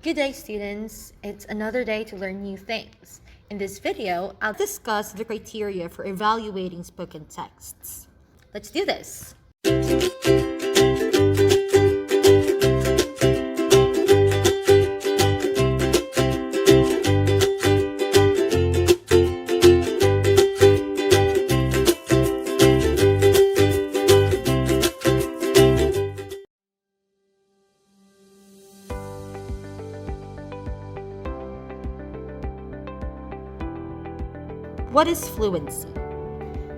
Good day, students. It's another day to learn new things. In this video, I'll discuss the criteria for evaluating spoken texts. Let's do this. What is fluency?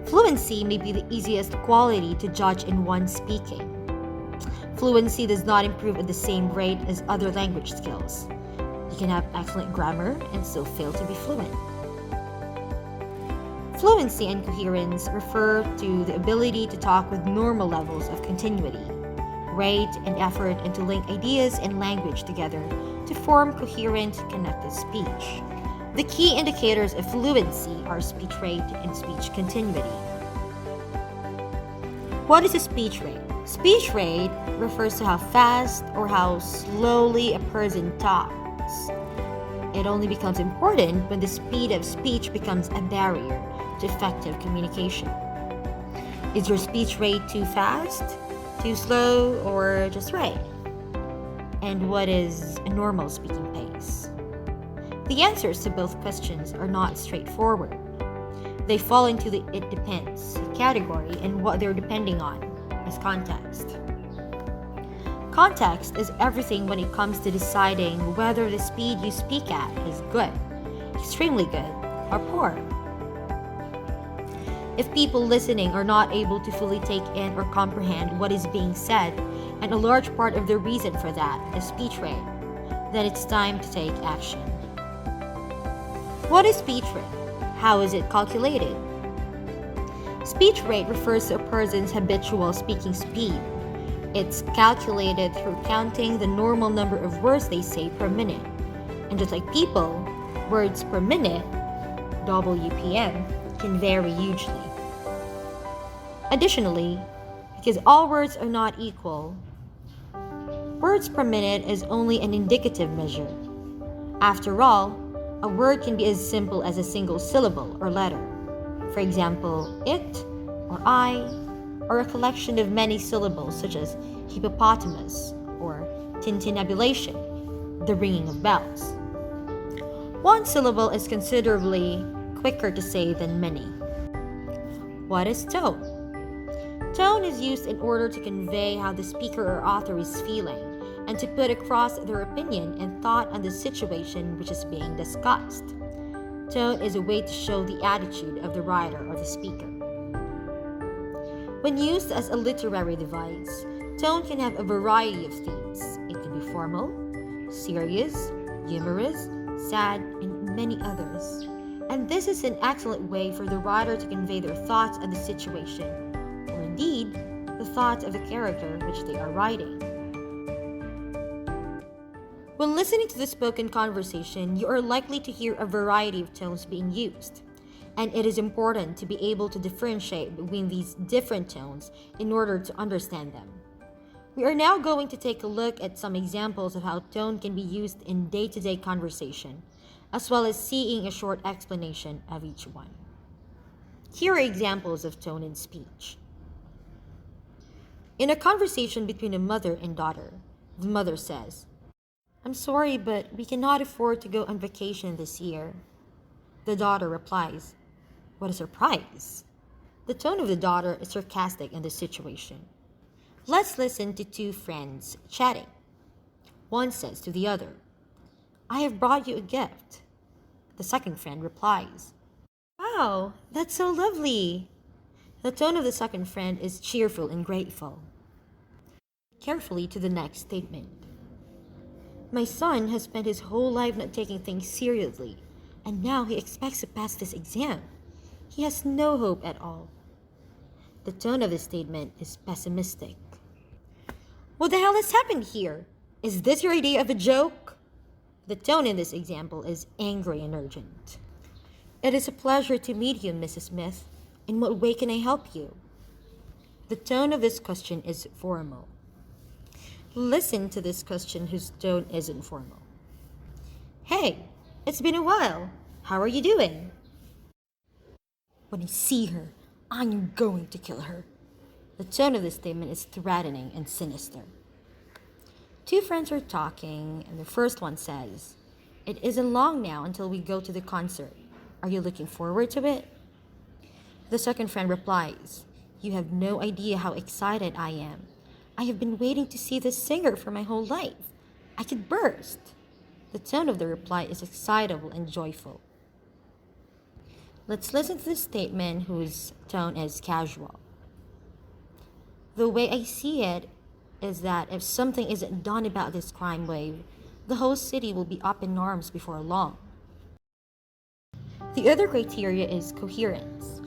Fluency may be the easiest quality to judge in one speaking. Fluency does not improve at the same rate as other language skills. You can have excellent grammar and still fail to be fluent. Fluency and coherence refer to the ability to talk with normal levels of continuity, rate, and effort, and to link ideas and language together to form coherent, connected speech. The key indicators of fluency are speech rate and speech continuity. What is a speech rate? Speech rate refers to how fast or how slowly a person talks. It only becomes important when the speed of speech becomes a barrier to effective communication. Is your speech rate too fast, too slow, or just right? And what is a normal speaking pace? The answers to both questions are not straightforward. They fall into the "it depends" category and what they're depending on as context. Context is everything when it comes to deciding whether the speed you speak at is good, extremely good, or poor. If people listening are not able to fully take in or comprehend what is being said, and a large part of the reason for that is speech rate, then it's time to take action. What is speech rate? How is it calculated? Speech rate refers to a person's habitual speaking speed. It's calculated through counting the normal number of words they say per minute. And just like people, words per minute, WPM, can vary hugely. Additionally, because all words are not equal, words per minute is only an indicative measure. After all, a word can be as simple as a single syllable or letter. For example, it or I, or a collection of many syllables such as hippopotamus or tintinnabulation, the ringing of bells. One syllable is considerably quicker to say than many. What is tone? Tone is used in order to convey how the speaker or author is feeling, and to put across their opinion and thought on the situation which is being discussed. Tone is a way to show the attitude of the writer or the speaker. When used as a literary device, tone can have a variety of themes. It can be formal, serious, humorous, sad, and many others. And this is an excellent way for the writer to convey their thoughts on the situation, or indeed, the thoughts of the character which they are writing. When listening to the spoken conversation, you are likely to hear a variety of tones being used, and it is important to be able to differentiate between these different tones in order to understand them. We are now going to take a look at some examples of how tone can be used in day-to-day conversation, as well as seeing a short explanation of each one. Here are examples of tone in speech. In a conversation between a mother and daughter, the mother says, "I'm sorry, but we cannot afford to go on vacation this year." The daughter replies, "What a surprise." The tone of the daughter is sarcastic in this situation. Let's listen to two friends chatting. One says to the other, "I have brought you a gift." The second friend replies, "Wow, that's so lovely." The tone of the second friend is cheerful and grateful. Carefully to the next statement. "My son has spent his whole life not taking things seriously, and now he expects to pass this exam. He has no hope at all." The tone of the statement is pessimistic. "What the hell has happened here? Is this your idea of a joke?" The tone in this example is angry and urgent. "It is a pleasure to meet you, Mrs. Smith. In what way can I help you?" The tone of this question is formal. Listen to this question whose tone isn't formal. Hey, it's been a while. How are you doing? When I see her, I'm going to kill her. The tone of the statement is threatening and sinister. Two friends are talking, and the first one says, "It isn't long now until we go to the concert. Are you looking forward to it?" The second friend replies, "You have no idea how excited I am. I have been waiting to see this singer for my whole life. I could burst." The tone of the reply is excitable and joyful. Let's listen to the statement whose tone is casual. "The way I see it is that if something isn't done about this crime wave, the whole city will be up in arms before long." The other criteria is coherence.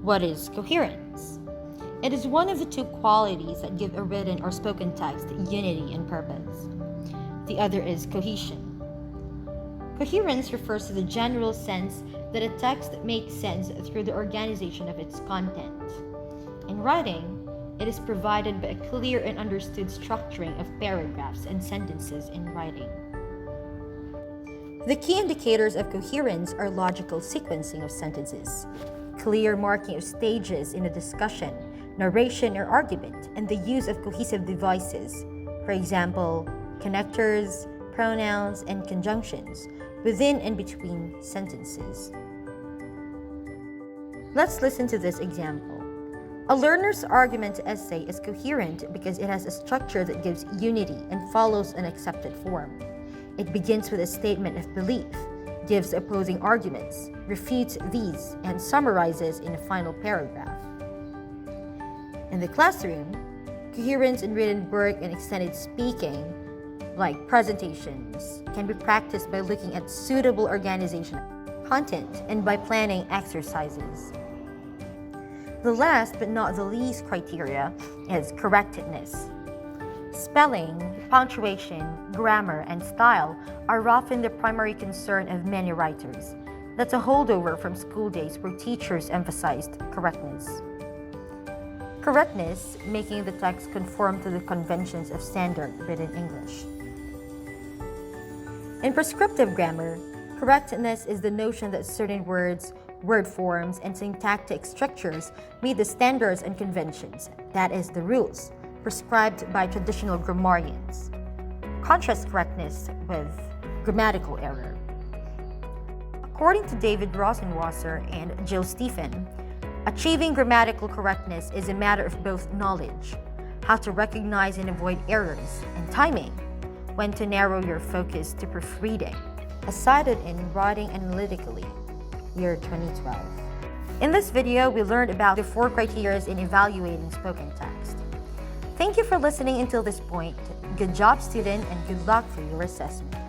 What is coherence? It is one of the two qualities that give a written or spoken text unity and purpose. The other is cohesion. Coherence refers to the general sense that a text makes sense through the organization of its content. In writing, it is provided by a clear and understood structuring of paragraphs and sentences in writing. The key indicators of coherence are logical sequencing of sentences, clear marking of stages in a discussion, narration or argument, and the use of cohesive devices, for example, connectors, pronouns, and conjunctions, within and between sentences. Let's listen to this example. A learner's argument essay is coherent because it has a structure that gives unity and follows an accepted form. It begins with a statement of belief, gives opposing arguments, refutes these, and summarizes in a final paragraph. In the classroom, coherence in written work and extended speaking, like presentations, can be practiced by looking at suitable organization of content and by planning exercises. The last but not the least criteria is correctness. Spelling, punctuation, grammar, and style are often the primary concern of many writers. That's a holdover from school days where teachers emphasized correctness. Correctness, making the text conform to the conventions of standard written English. In prescriptive grammar, correctness is the notion that certain words, word forms, and syntactic structures meet the standards and conventions, that is, the rules, prescribed by traditional grammarians. Contrast correctness with grammatical error. According to David Rosenwasser and Jill Stephen, achieving grammatical correctness is a matter of both knowledge, how to recognize and avoid errors, and timing, when to narrow your focus to proofreading, as cited in Writing Analytically, year 2012. In this video, we learned about the 4 criteria in evaluating spoken text. Thank you for listening until this point. Good job, student, and good luck for your assessment.